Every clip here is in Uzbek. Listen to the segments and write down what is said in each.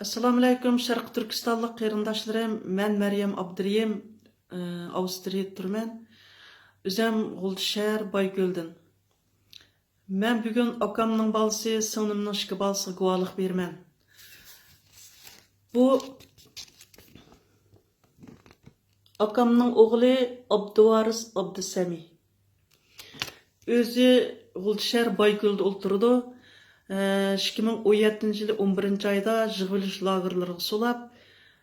Assalamu alaykum, Sharq Turkistonlik qarindoshlarım. Men Maryam Abduriyim, Avstriyada turman. Özüm G'uldishar Baygöl'dün. Men bugun akamning balasi, singlimning ikki balasiga guvohlik berman. Bu akamning o'g'li Abduvaris Abdusami. O'zi G'uldishar Baygöl'de o'ltirdi. 2017 yılı 11 ayda yığılış lagerlarına solap,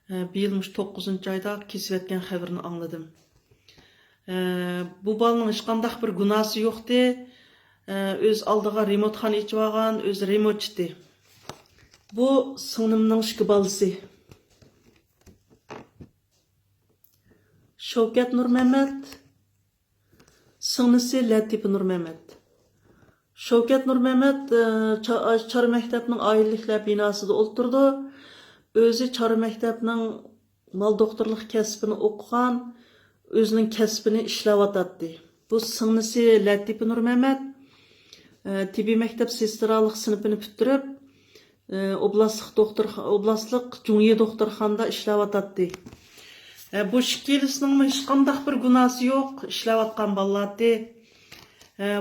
bir yıl 9 ayda kesip etken haberini anladım. Bu balının hiç qandaq bir günahı yoktu. Öz aldığa remotehan içip algan, öz remote içti. Bu singlimning ikki balasi. Shavkat Nurmehmet, singlisi Latifa Nurmehmet. Shavkat Nurmehmet Çar Mektepning ayilliklar binasida o'ltirdi. O'zi Çar Mektepning mal doktorlik kasbini o'qigan, o'zining kasbini ishlayotdi. Bu singlisi Latifa Nurmehmet tibbiy maktab sestralik sinfini bitirib, oblastlik Jungye doktorxonada ishlayotdi. Bu ikkilisining hech qanday bir gunohi yo'q, ishlayotgan bolalardi.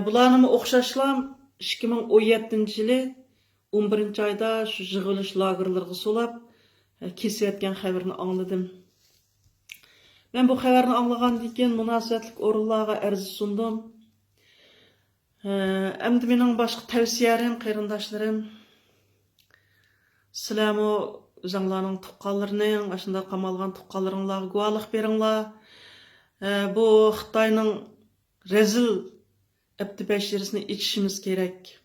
Bularning o'xshashlam 2017 yılı 11 ayda şu yığılış lagerlarına solap kesip etken haberini anladım. Ben bu haberini anlagandan keyin münasebetlik orunlarga arz sundum. Endi mening boshqa tavsiyalarim, qarindoshlarım, sizlarmi o'zinglarning tuqqanlarning, ashunda qamalgan tuqqanlaringlarga guvohlik beringlar. Bu Xitoyning rezil Abdi Bashirisini içişimiz gerek.